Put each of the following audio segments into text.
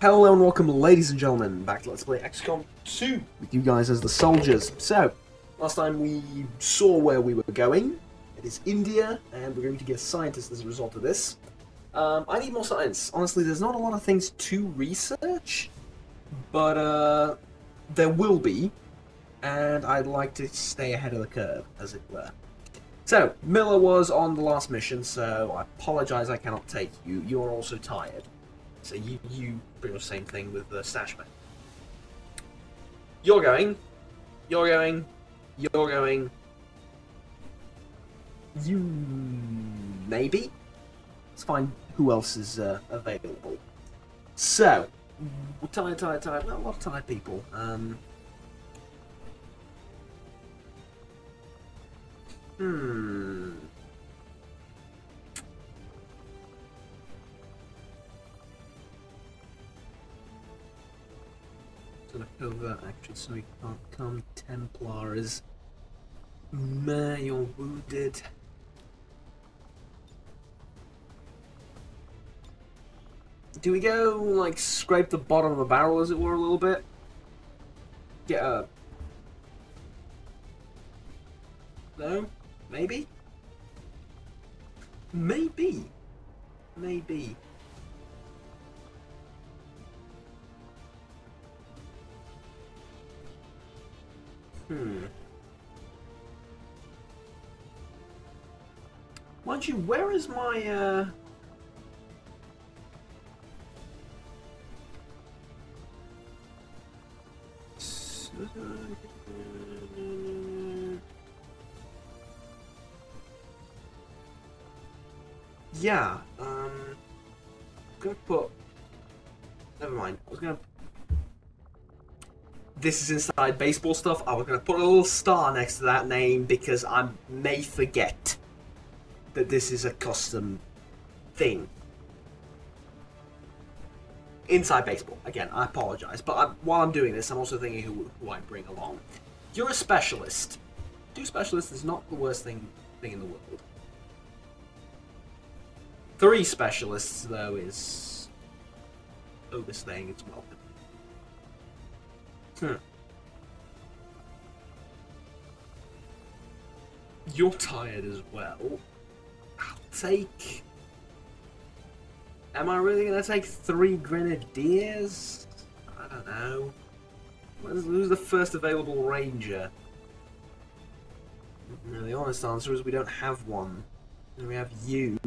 Hello and welcome, ladies and gentlemen, back to Let's Play Xcom 2 with you guys as the soldiers. So, last time we saw where we were going. It is India, and we're going to get scientists as a result of this. I need more science. Honestly, there's not a lot of things to research, but there will be, and I'd like to stay ahead of the curve, as it were. So, Miller was on the last mission, so I apologize I cannot take you. You're also tired. So you pretty much same thing with the Stashman. You're going. You... maybe? Let's find who else is available. So, tired. Well, a lot of tired people. Over actually, so he can't come. Templars. You're wounded. Do we go, like, scrape the bottom of the barrel, as it were, a little bit? Get a... No? Maybe? Maybe. Mind you, where is my, yeah, I'm gonna put... Never mind, I was gonna... This is inside baseball stuff. I was going to put a little star next to that name because I may forget that this is a custom thing. Inside baseball. Again, I apologize. But while I'm doing this, I'm also thinking who I bring along. You're a specialist. 2 specialists is not the worst thing in the world. 3 specialists, though, is overstaying its welcome. You're tired as well. I'll take... Am I really going to take 3 grenadiers? I don't know. Who's the first available ranger? No, the honest answer is we don't have one. And we have you.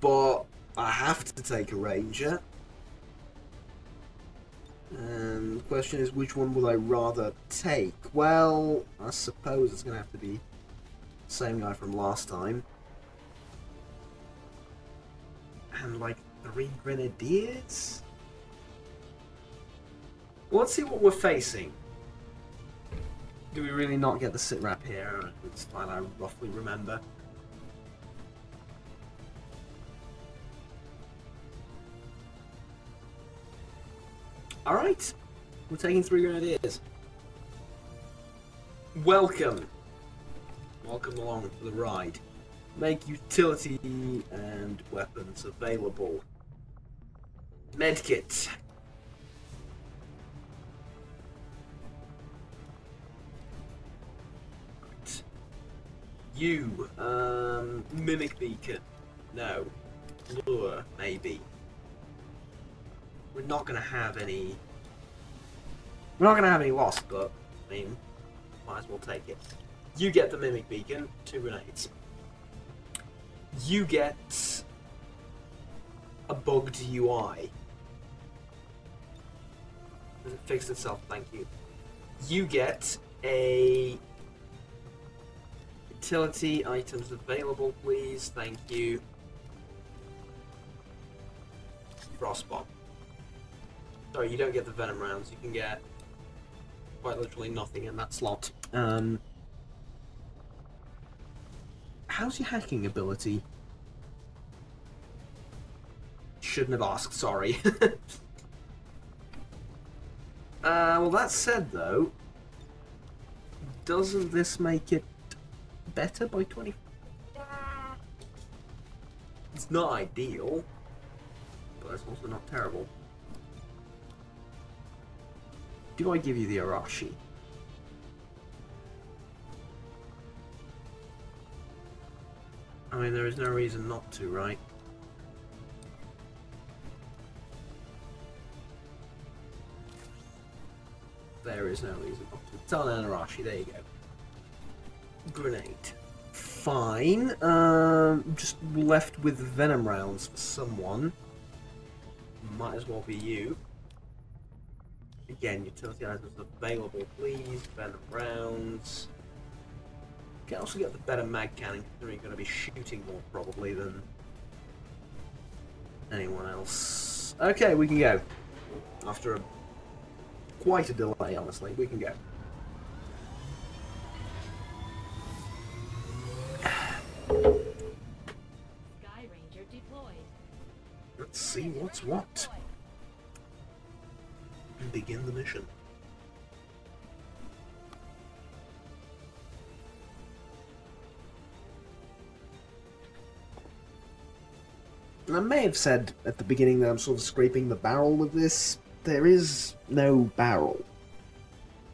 But I have to take a ranger. And the question is, which one would I rather take? Well, I suppose it's going to have to be the same guy from last time. And like 3 grenadiers? Well, let's see what we're facing. Do we really not get the sitrap here? It's fine, I roughly remember. Alright, we're taking 3 grenadiers. Welcome. Welcome along for the ride. Make utility and weapons available. Medkit. Right. You, Mimic Beacon. No. Lure, maybe. We're not going to have any... We're not going to have any loss, but, I mean, might as well take it. You get the Mimic Beacon, 2 grenades. You get a bugged UI. It fixed itself, thank you. You get a... Utility items available, please, thank you. Frostbomb. Sorry, you don't get the venom rounds. You can get quite literally nothing in that slot. How's your hacking ability? Shouldn't have asked, sorry. Well, that said, though, doesn't this make it better by 20? It's not ideal, but it's also not terrible. Do I give you the Arashi? I mean, there is no reason not to, right? There is no reason not to. Tell an Arashi, there you go. Grenade. Fine. Just left with venom rounds for someone. Might as well be you. Again, utility items available, please. Venom rounds. You can also get the better mag cannon, considering you're going to be shooting more probably than anyone else. Okay, we can go. After quite a delay, honestly, we can go. Sky Ranger deployed. Let's see what's what. And begin the mission. And I may have said at the beginning that I'm sort of scraping the barrel with this. There is no barrel.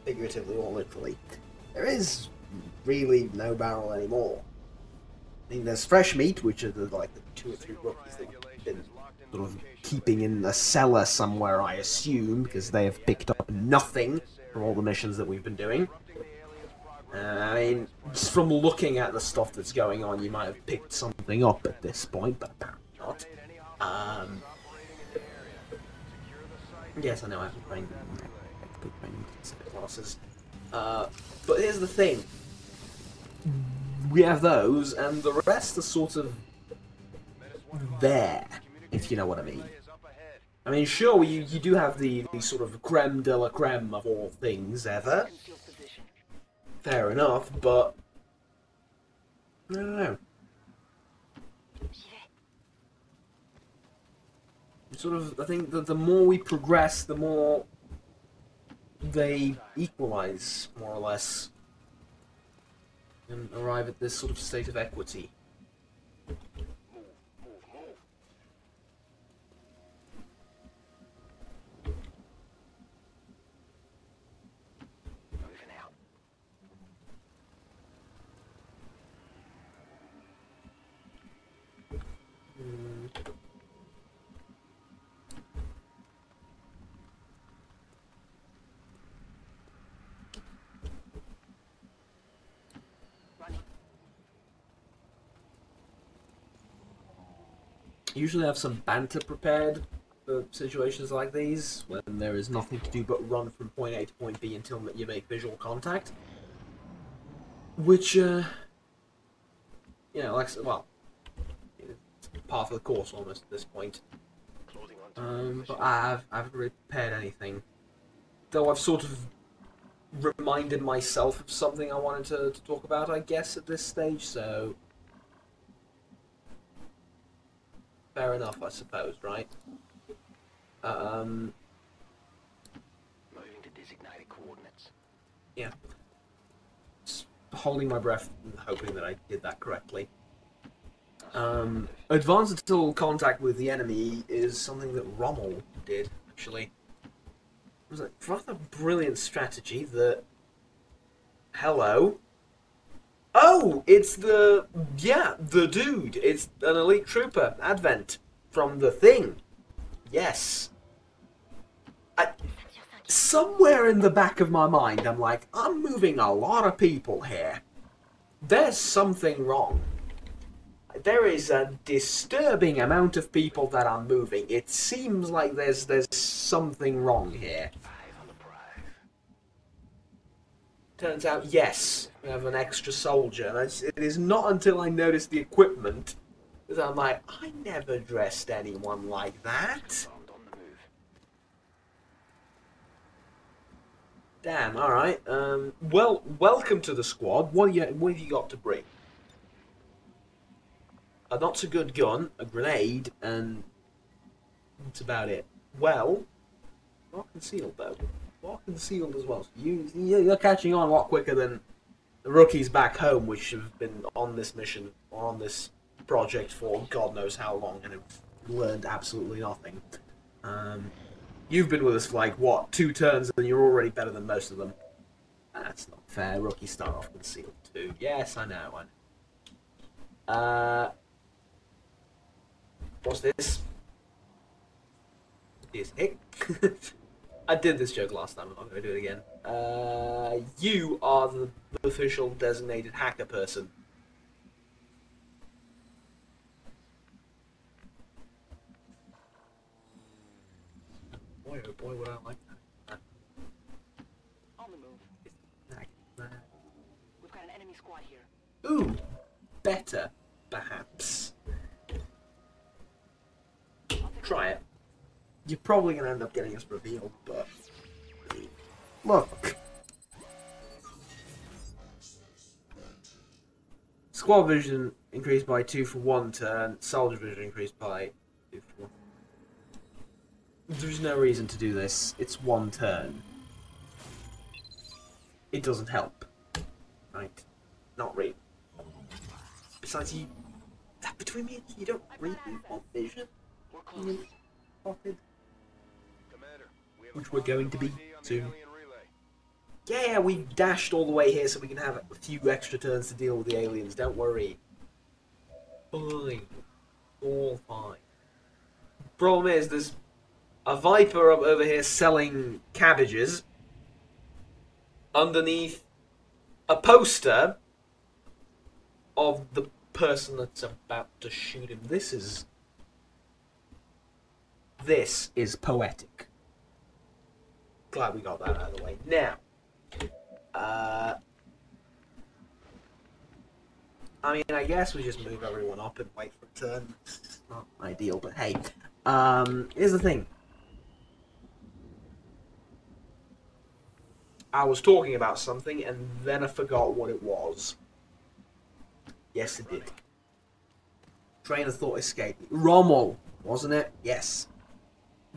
Figuratively or literally. There is really no barrel anymore. I mean, there's fresh meat, which are like the 2 or 3 rookies that we've been sort of keeping in a cellar somewhere, I assume, because they have picked up nothing from all the missions that we've been doing. I mean, just from looking at the stuff that's going on, you might have picked something up at this point, but apparently not. Yes, I know I have to train classes. But here's the thing. We have those, and the rest are sort of there, if you know what I mean. I mean, sure, you do have the sort of creme de la creme of all things ever. Fair enough, but I don't know. Sort of, I think that the more we progress, the more they equalize, more or less, and arrive at this sort of state of equity. Usually I have some banter prepared for situations like these, when there is nothing to do but run from point A to point B until you make visual contact. Which, you know, like, well, it's part of the course almost at this point. But I haven't really prepared anything. Though I've sort of reminded myself of something I wanted to talk about, I guess, at this stage, so... Fair enough, I suppose, right? Moving to designated coordinates. Yeah. Just holding my breath and hoping that I did that correctly. Advance until contact with the enemy is something that Rommel did, actually. It was a rather brilliant strategy that... Hello? Oh, it's the dude. It's an elite trooper, Advent, from the Thing. Yes. Somewhere in the back of my mind, I'm like, I'm moving a lot of people here. There's something wrong. There is a disturbing amount of people that I'm moving. It seems like there's something wrong here. Turns out, yes, we have an extra soldier. And it is not until I notice the equipment that I'm like, I never dressed anyone like that. Damn, alright. Well, welcome to the squad. What have you got to bring? A not so good gun, a grenade, and that's about it. Well, not concealed though. Not concealed as well. So you're catching on a lot quicker than the rookies back home, which have been on this mission, or on this project for God knows how long and have learned absolutely nothing. You've been with us for like, what, 2 turns and you're already better than most of them. That's not fair. Rookie start off concealed too. Yes, I know. What's this? Is hick. I did this joke last time. I'm not going to do it again. You are the official designated hacker person. Boy, oh boy, would I like that. On the move. We've got an enemy squad here. Ooh, better, perhaps. Try it. You're probably going to end up getting us revealed, but... Look. Squad vision increased by 2 for 1 turn. Soldier vision increased by 2 for 1. There's no reason to do this. It's 1 turn. It doesn't help. Right? Not really. Besides, between me and you don't really want vision. We're close. Which we're going to be soon. Yeah, we dashed all the way here so we can have a few extra turns to deal with the aliens. Don't worry. Fine. All fine. Problem is, there's a Viper up over here selling cabbages underneath a poster of the person that's about to shoot him. This is poetic. Glad we got that out of the way. Now, I mean, I guess we just move everyone up and wait for a turn. It's not ideal, but hey. Here's the thing. I was talking about something, and then I forgot what it was. Yes, it did. Train of thought escaped me. Rommel, wasn't it? Yes.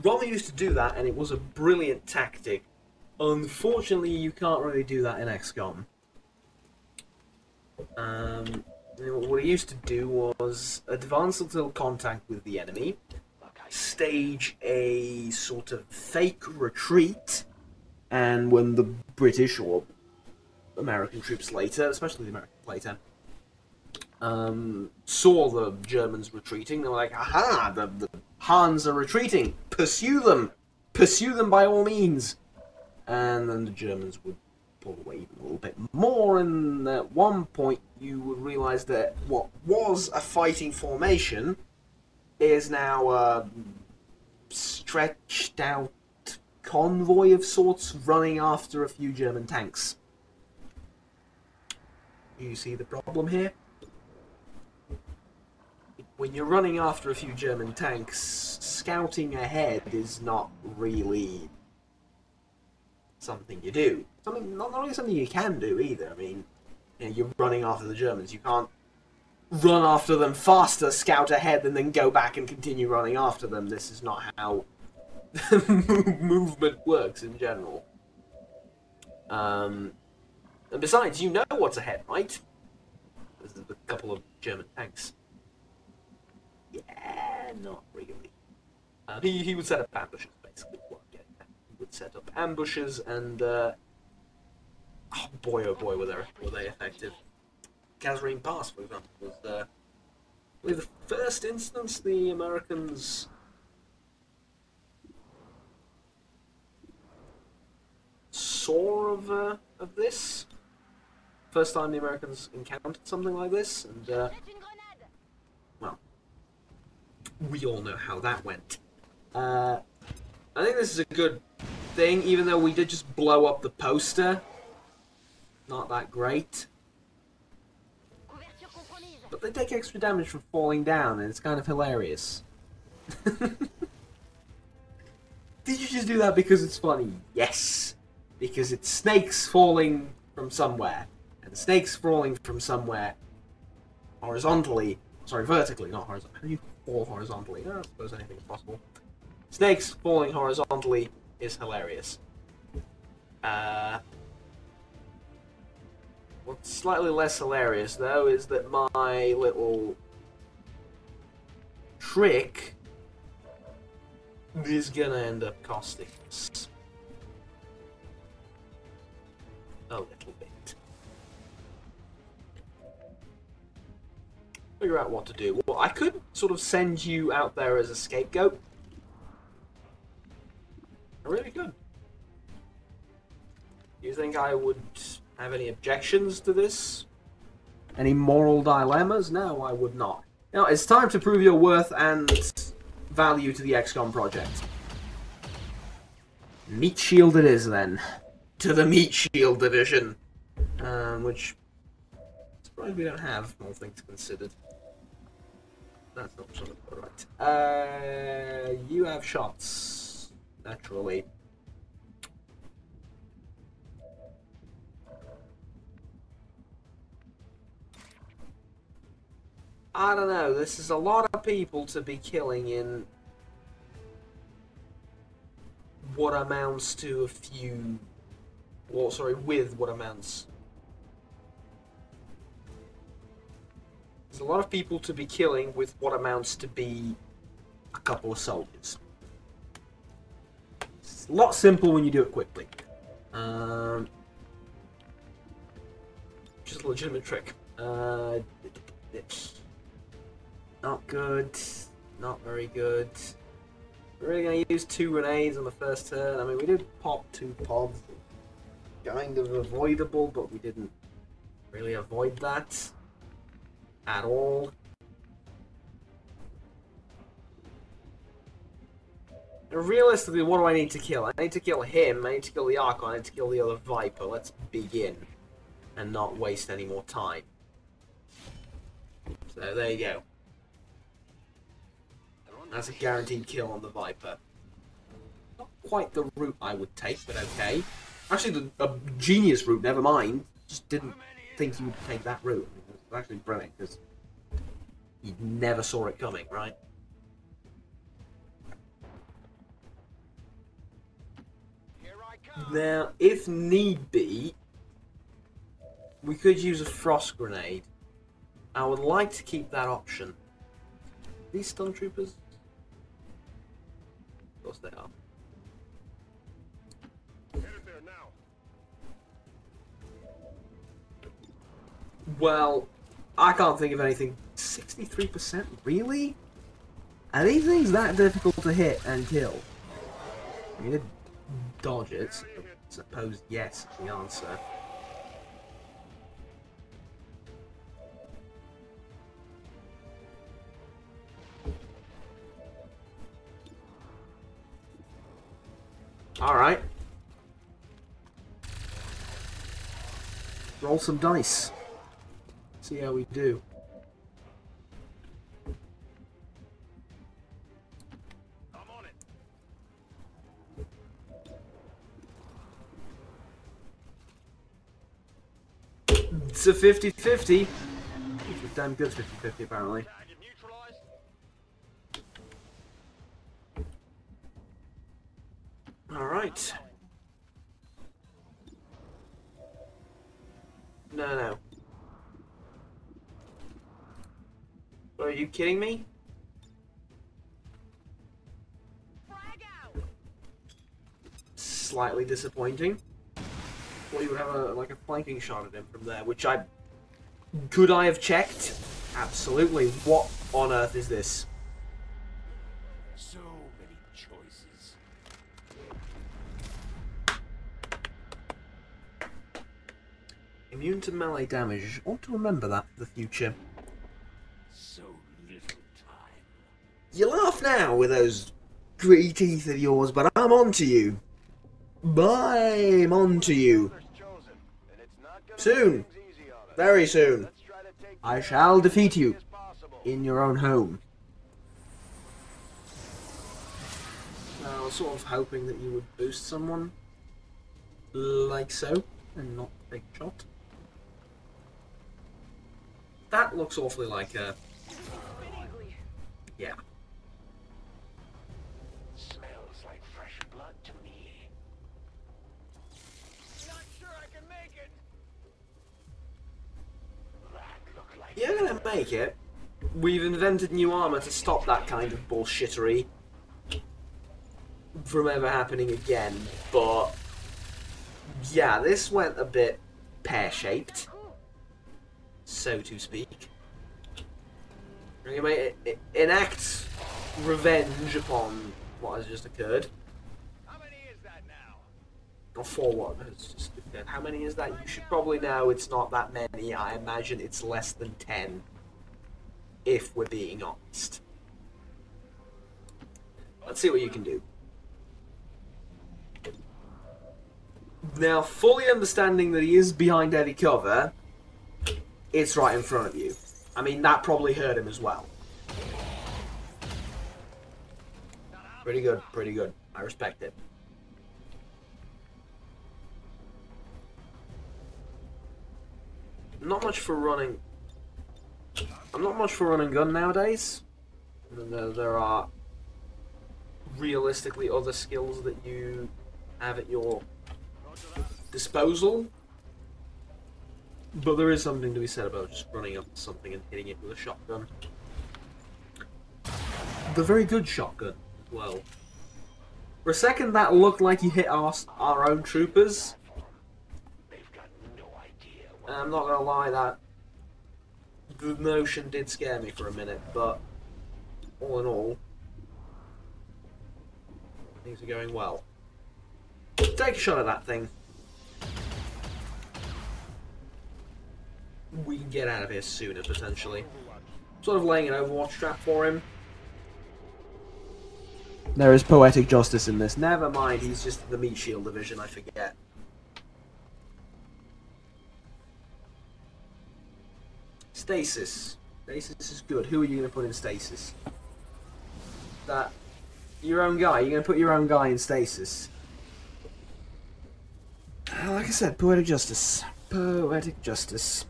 Rommel used to do that, and it was a brilliant tactic. Unfortunately, you can't really do that in Xcom. What he used to do was advance until contact with the enemy, stage a sort of fake retreat, and when the British or American troops later, especially the Americans later, saw the Germans retreating, they were like, aha, the Hans are retreating, pursue them by all means. And then the Germans would pull away even a little bit more, and at one point you would realise that what was a fighting formation is now a stretched out convoy of sorts running after a few German tanks. You see the problem here? When you're running after a few German tanks, scouting ahead is not really something you do. Not really something you can do either. I mean, you're running after the Germans. You can't run after them faster, scout ahead, and then go back and continue running after them. This is not how movement works in general. And besides, you know what's ahead, right? There's a couple of German tanks. Yeah, not really. He would set up ambushes, basically. He would set up ambushes, and oh boy, were they effective. Kazarine Pass, for example, was I believe the first instance the Americans saw of this. First time the Americans encountered something like this, and well, we all know how that went. I think this is a good thing, even though we did just blow up the poster. Not that great. But they take extra damage from falling down, and it's kind of hilarious. Did you just do that because it's funny? Yes. Because it's snakes falling from somewhere. And snakes falling from somewhere horizontally. Sorry, vertically, not horizontally. How do you fall horizontally? I suppose anything is possible. Snakes falling horizontally is hilarious. What's slightly less hilarious, though, is that my little trick is gonna end up costing us a little bit. Figure out what to do. Well, I could sort of send you out there as a scapegoat. I really could. Do you think I would have any objections to this? Any moral dilemmas? No, I would not. Now, it's time to prove your worth and value to the Xcom project. Meat Shield it is, then. To the Meat Shield division. Which, I'm surprised we don't have, all things considered. That's not sort of right. You have shots, naturally. I don't know, this is a lot of people to be killing in what amounts to a few... Well, sorry, with what amounts... There's a lot of people to be killing with what amounts to be a couple of soldiers. It's a lot simple when you do it quickly. Just a legitimate trick. Not good. Not very good. We're really going to use 2 grenades on the first turn. I mean, we did pop 2 pods. Kind of avoidable, but we didn't really avoid that at all. And realistically, what do I need to kill? I need to kill him, I need to kill the Archon, I need to kill the other Viper. Let's begin and not waste any more time. So there you go. That's a guaranteed kill on the Viper. Not quite the route I would take, but okay. Actually, a genius route, never mind. Just didn't think you would take that route. It was actually brilliant, because you never saw it coming, right? Now, if need be, we could use a frost grenade. I would like to keep that option. These stun troopers? Of course they are. Well, I can't think of anything. 63%? Really? Are these things that difficult to hit and kill? I mean, dodge it. I suppose yes is the answer. Alright. Roll some dice. See how we do. I'm on it. It's a 50-50. Which is damn good 50-50 apparently. Target neutralized. Alright. No. Are you kidding me? Slightly disappointing. Well, you would have like a flanking shot at him from there, which could I have checked? Absolutely. What on earth is this? So many choices. Immune to melee damage. I want to remember that for the future. So little time. You laugh now with those gritty teeth of yours, but I'm on to you. I'm on to you. Soon. Very soon. I shall defeat you in your own home. I was sort of hoping that you would boost someone like so, and not big shot. That looks awfully like a... yeah. Smells like fresh blood to me. Not sure I can make it. That looked like You're gonna make it. we've invented new armor to stop that kind of bullshittery from ever happening again, but yeah, this went a bit pear-shaped, so to speak. We're gonna enact revenge upon what has just occurred. How many is that now? Or for what has just occurred. How many is that? You should probably know it's not that many. I imagine it's less than 10, if we're being honest. Let's see what you can do. Now, fully understanding that he is behind heavy cover, it's right in front of you. I mean, that probably hurt him as well. Pretty good, pretty good. I respect it. Not much for running. I'm not much for running gun nowadays. There are realistically other skills that you have at your disposal. But there is something to be said about just running up to something and hitting it with a shotgun. The very good shotgun as well. For a second that looked like you hit our own troopers. They've got no idea. And I'm not gonna lie, that the notion did scare me for a minute, but all in all, things are going well. Take a shot at that thing. We can get out of here sooner, potentially. Sort of laying an Overwatch trap for him. There is poetic justice in this. Never mind, he's just the meat shield division, I forget. Stasis. Stasis is good. Who are you going to put in stasis? That... your own guy. You're going to put your own guy in stasis. Like I said, poetic justice. Poetic justice.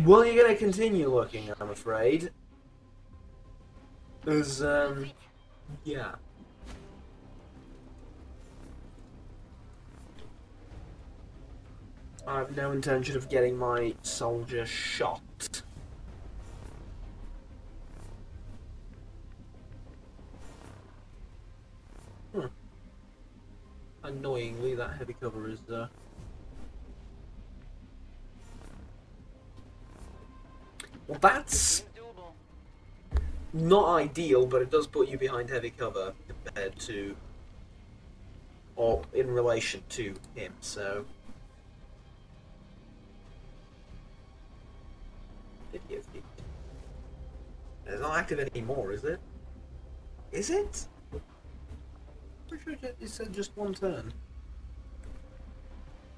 Well, you're going to continue looking, I'm afraid. Because, yeah. I have no intention of getting my soldier shot. Annoyingly, that heavy cover is, well, that's not ideal, but it does put you behind heavy cover compared to, or in relation to him, so. 50. It's not active anymore, is it? Is it? Pretty sure it said just one turn.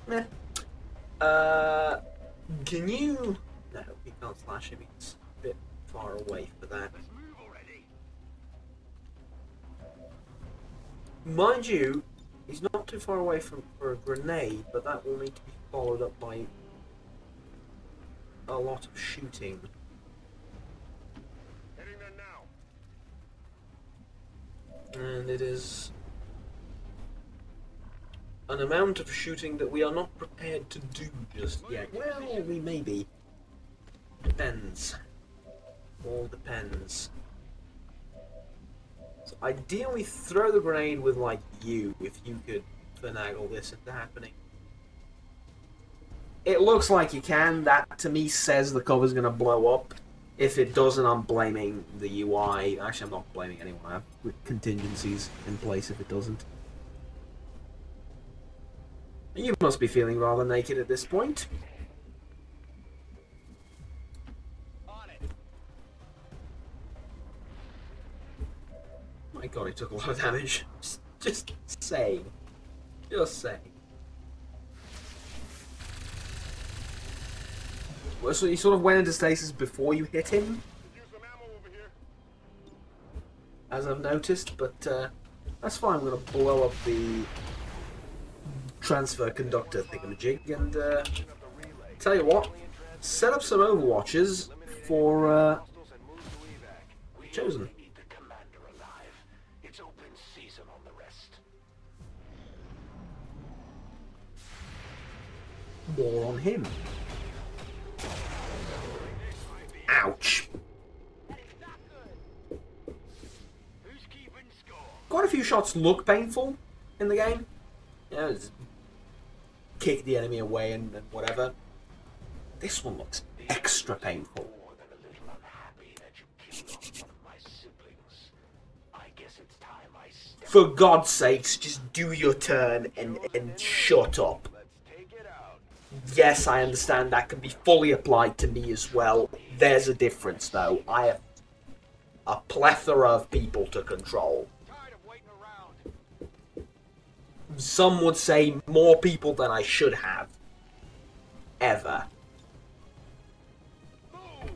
Meh. Can you... No, he can't slash him, he's a bit far away for that. Mind you, he's not too far away for a grenade, but that will need to be followed up by a lot of shooting. Hitting them now. And it is an amount of shooting that we are not prepared to do just yet. Well, we may be. Depends. All depends. So ideally throw the grenade with, like, you, if you could finagle this into happening. It looks like you can. That, to me, says the cover's going to blow up. If it doesn't, I'm blaming the UI. Actually, I'm not blaming anyone. I have contingencies in place if it doesn't. You must be feeling rather naked at this point. My god, he took a lot of damage. Just saying. Just saying. Well, so he sort of went into stasis before you hit him, as I've noticed, but that's fine. I'm going to blow up the transfer conductor thingamajig and tell you what, set up some Overwatches for Chosen. more on him. Ouch. Who's keeping score? Quite a few shots look painful in the game. You know, just kick the enemy away and whatever. This one looks extra painful. More than a little unhappy that you killed off one of my siblings. I guess it's time I step. For God's sakes, just do your turn and shut up. Let's take it out. Yes, I understand that can be fully applied to me as well. There's a difference, though. I have a plethora of people to control. Tired of waiting around. Some would say more people than I should have. Ever. Move.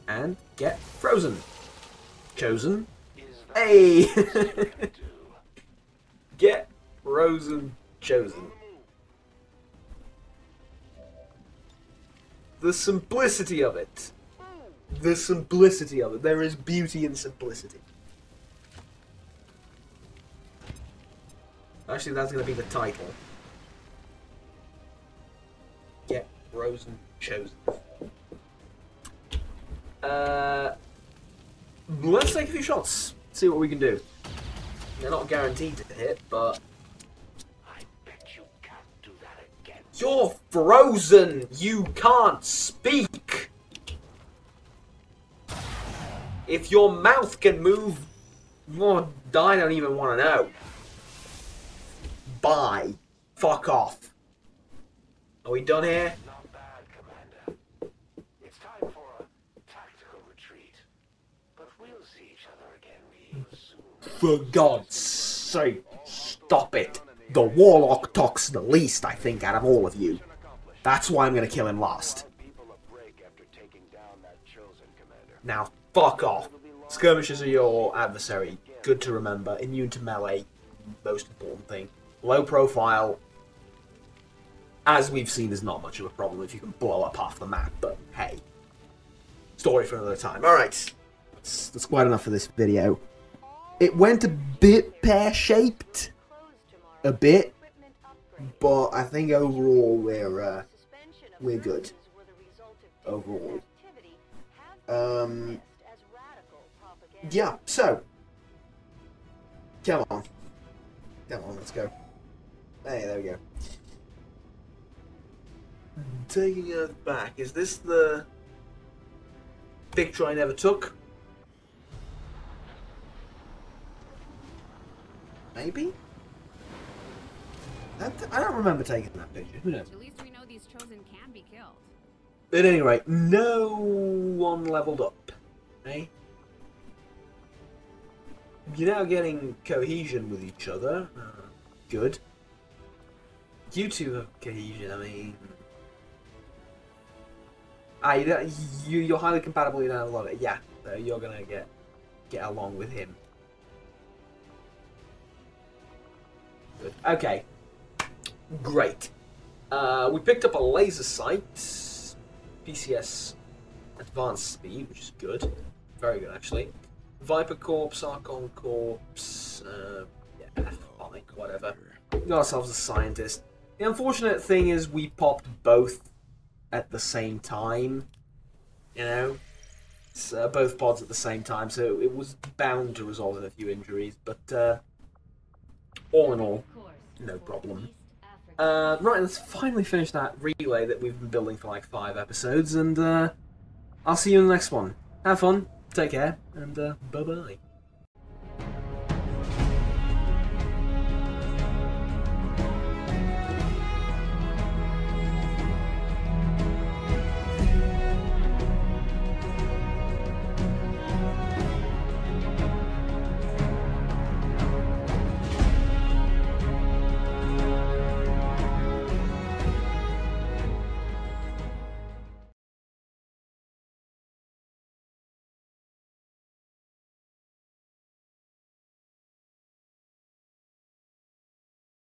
And get frozen. Chosen. Is that Hey! what you're gonna do? Get frozen. Chosen. The simplicity of it. The simplicity of it. There is beauty in simplicity. Actually, that's going to be the title. Get frozen. Chosen. Let's take a few shots. See what we can do. They're not guaranteed to hit, but I bet you can't do that again. you're frozen. You can't speak. If your mouth can move, well, I don't even want to know. Bye. Fuck off. Are we done here? Not bad, Commander. It's time for a tactical retreat. But we'll see each other again real soon. For God's sake, stop it. The Warlock talks the least, I think, out of all of you. That's why I'm going to kill him last. People a break after taking down that chosen commander. Now, fuck off. Skirmishers are your adversary. Good to remember. Immune to melee. Most important thing. Low profile. As we've seen, is not much of a problem if you can blow up half the map, but hey. Story for another time. Alright. That's quite enough for this video. It went a bit pear-shaped. A bit. But I think overall we're good. Overall. Yeah, so. Come on. Come on, let's go. Hey, there we go. Taking Earth back. Is this the picture I never took? Maybe? I don't remember taking that picture. Who knows? At least we know these chosen can be killed. At any rate, no one leveled up. Eh? You're now getting cohesion with each other. Good. You two have cohesion, I mean... you're highly compatible, you don't have a lot of it. Yeah, so you're gonna get along with him. Good. Okay. Great. We picked up a laser sight. PCS advanced speed, which is good. Very good, actually. Viper Corpse, Archon Corpse, yeah, fine, whatever. We got ourselves a scientist. The unfortunate thing is we popped both at the same time, you know? It's, both pods at the same time, so it was bound to result in a few injuries, but all in all, no problem. Right, let's finally finish that relay that we've been building for like 5 episodes, and I'll see you in the next one. Have fun. Take care, and bye-bye.